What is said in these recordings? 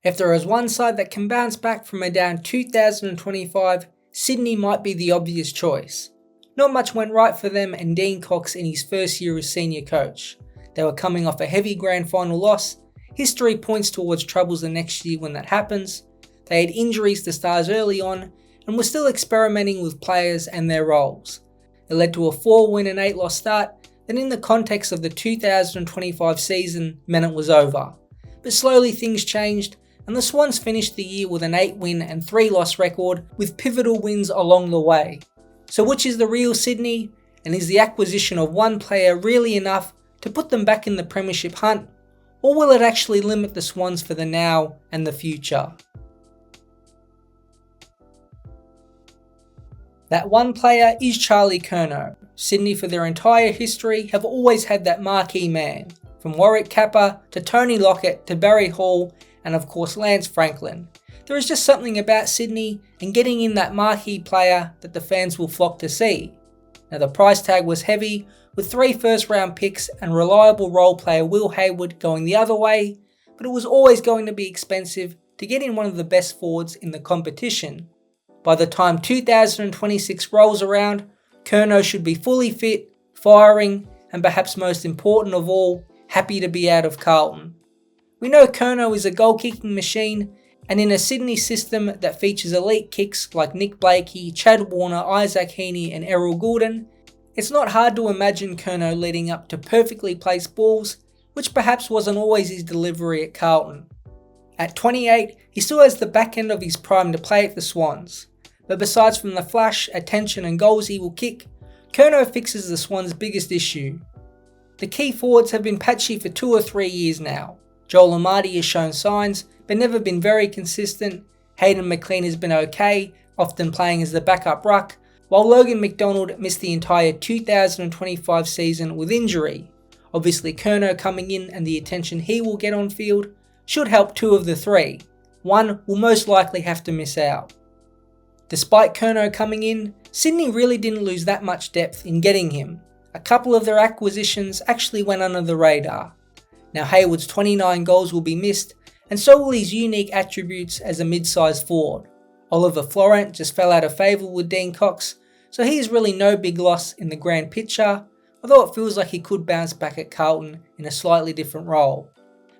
If there is one side that can bounce back from a down 2025, Sydney might be the obvious choice. Not much went right for them and Dean Cox in his first year as senior coach. They were coming off a heavy grand final loss. History points towards troubles the next year when that happens. They had injuries to stars early on and were still experimenting with players and their roles. It led to a 4-win and 8-loss start that in the context of the 2025 season meant it was over. But slowly things changed and the Swans finished the year with an 8-win and 3-loss record with pivotal wins along the way. So which is the real Sydney, and is the acquisition of one player really enough to put them back in the premiership hunt, or will it actually limit the Swans for the now and the future? That one player is Charlie Curnow. Sydney for their entire history have always had that marquee man, from Warwick Capper to Tony Lockett to Barry Hall and of course Lance Franklin. There is just something about Sydney and getting in that marquee player that the fans will flock to see. Now the price tag was heavy, with 3 first-round picks and reliable role player Will Hayward going the other way, but it was always going to be expensive to get in one of the best forwards in the competition. By the time 2026 rolls around, Curnow should be fully fit, firing, and perhaps most important of all, happy to be out of Carlton. We know Curnow is a goal-kicking machine, and in a Sydney system that features elite kicks like Nick Blakey, Chad Warner, Isaac Heaney and Errol Goulden, it's not hard to imagine Curnow leading up to perfectly placed balls, which perhaps wasn't always his delivery at Carlton. At 28, he still has the back end of his prime to play at the Swans, but besides from the flash, attention and goals he will kick, Curnow fixes the Swans' biggest issue. The key forwards have been patchy for 2 or 3 years now. Joel Amadi has shown signs, but never been very consistent. Hayden McLean has been okay, often playing as the backup ruck, while Logan McDonald missed the entire 2025 season with injury. Obviously Curnow coming in and the attention he will get on field should help 2 of the 3. One will most likely have to miss out. Despite Curnow coming in, Sydney really didn't lose that much depth in getting him. A couple of their acquisitions actually went under the radar. Now Hayward's 29 goals will be missed, and so will his unique attributes as a mid-sized forward. Oliver Florent just fell out of favour with Dean Cox, so he is really no big loss in the grand picture, although it feels like he could bounce back at Carlton in a slightly different role.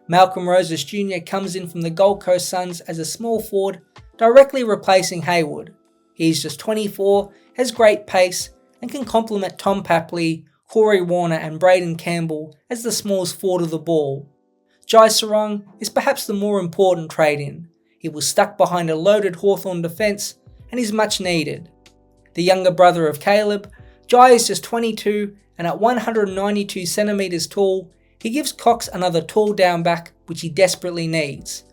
Malcolm Roses Jr. comes in from the Gold Coast Suns as a small forward, directly replacing Hayward. He is just 24, has great pace, and can complement Tom Papley, Corey Warner and Braden Campbell as the smallest forward of the ball. Jai Sarong is perhaps the more important trade-in. He was stuck behind a loaded Hawthorn defence and is much needed. The younger brother of Caleb, Jai is just 22 and at 192 centimetres tall, he gives Cox another tall down back which he desperately needs.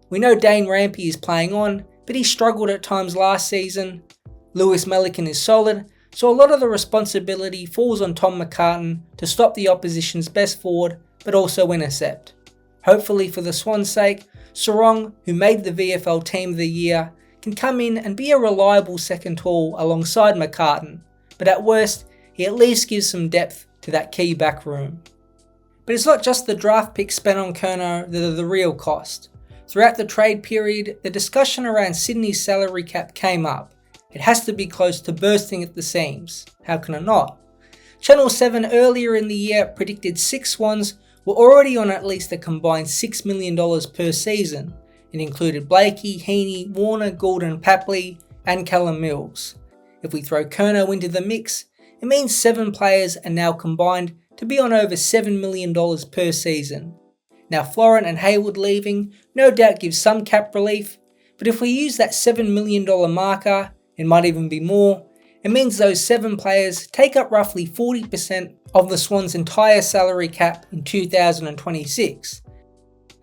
We know Dane Rampy is playing on, but he struggled at times last season. Lewis Melican is solid, so a lot of the responsibility falls on Tom McCartan to stop the opposition's best forward but also intercept. Hopefully for the Swans' sake, Sarong, who made the VFL Team of the Year, can come in and be a reliable second tall alongside McCartan, but at worst, he at least gives some depth to that key back room. But it's not just the draft picks spent on Curnow that are the real cost. Throughout the trade period, the discussion around Sydney's salary cap came up. It has to be close to bursting at the seams. How can it not? Channel 7 earlier in the year predicted 6 Swans were already on at least a combined $6 million per season. It included Blakey, Heaney, Warner, Goulden, Papley and Callum Mills. If we throw Curnow into the mix, it means 7 players are now combined to be on over $7 million per season. Now Florent and Hayward leaving no doubt gives some cap relief, but if we use that $7 million marker, it might even be more. It means those 7 players take up roughly 40% of the Swans' entire salary cap in 2026.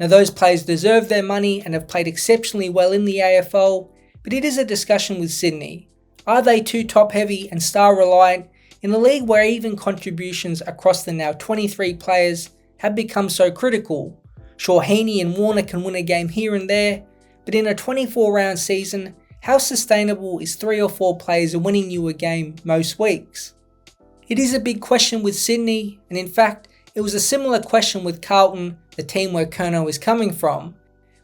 Now those players deserve their money and have played exceptionally well in the AFL, but it is a discussion with Sydney. Are they too top heavy and star reliant in a league where even contributions across the now 23 players have become so critical? Sure, Heaney and Warner can win a game here and there, but in a 24-round season, how sustainable is 3 or 4 players winning you a game most weeks? It is a big question with Sydney, and in fact, it was a similar question with Carlton, the team where Curnow is coming from.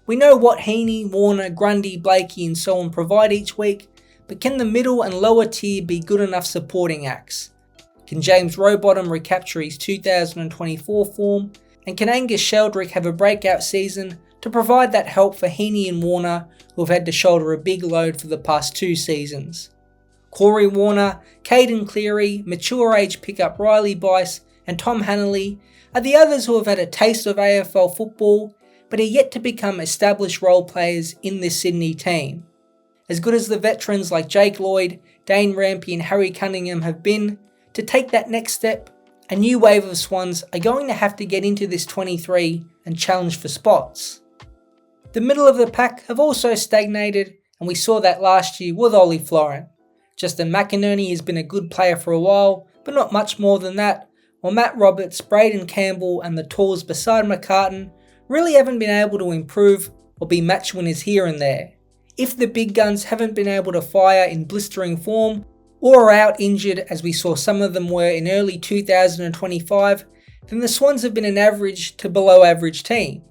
We know what Heaney, Warner, Grundy, Blakey and so on provide each week, but can the middle and lower tier be good enough supporting acts? Can James Rowbottom recapture his 2024 form? And can Angus Sheldrick have a breakout season to provide that help for Heaney and Warner, who have had to shoulder a big load for the past 2 seasons? Corey Warner, Caden Cleary, mature age pickup Riley Bice and Tom Hanley are the others who have had a taste of AFL football but are yet to become established role players in this Sydney team. As good as the veterans like Jake Lloyd, Dane Rampe and Harry Cunningham have been, to take that next step, a new wave of Swans are going to have to get into this 23 and challenge for spots. The middle of the pack have also stagnated, and we saw that last year with Ollie Florent. Justin McInerney has been a good player for a while, but not much more than that, while Matt Roberts, Braden Campbell and the tools beside McCartan really haven't been able to improve or be match winners here and there. If the big guns haven't been able to fire in blistering form, or are out injured as we saw some of them were in early 2025, then the Swans have been an average to below average team.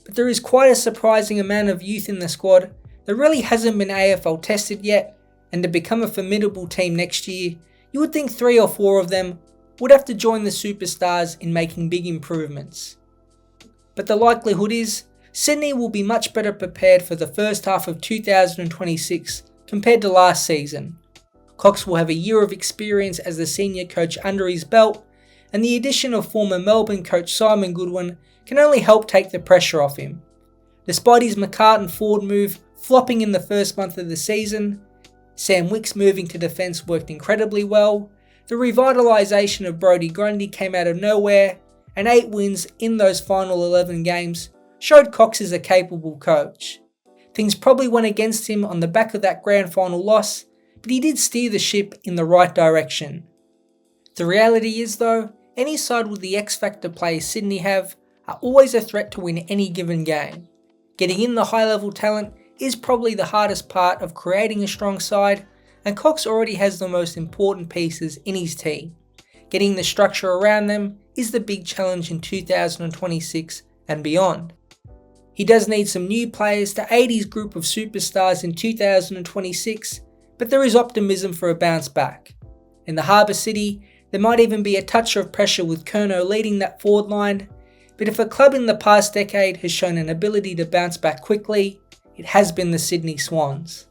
But there is quite a surprising amount of youth in the squad that really hasn't been AFL tested yet, and to become a formidable team next year, you would think 3 or 4 of them would have to join the superstars in making big improvements. But the likelihood is, Sydney will be much better prepared for the first half of 2026 compared to last season. Cox will have a year of experience as the senior coach under his belt, and the addition of former Melbourne coach Simon Goodwin can only help take the pressure off him. Despite his McCartan forward move flopping in the first month of the season, Sam Wicks moving to defence worked incredibly well, the revitalisation of Brodie Grundy came out of nowhere, and 8 wins in those final 11 games showed Cox is a capable coach. Things probably went against him on the back of that grand final loss, but he did steer the ship in the right direction. The reality is though, any side with the X-Factor players Sydney have are always a threat to win any given game. Getting in the high level talent is probably the hardest part of creating a strong side, and Cox already has the most important pieces in his team. Getting the structure around them is the big challenge in 2026 and beyond. He does need some new players to aid his group of superstars in 2026, but there is optimism for a bounce back. In the Harbour City, there might even be a touch of pressure with Curnow leading that forward line, but if a club in the past decade has shown an ability to bounce back quickly, it has been the Sydney Swans.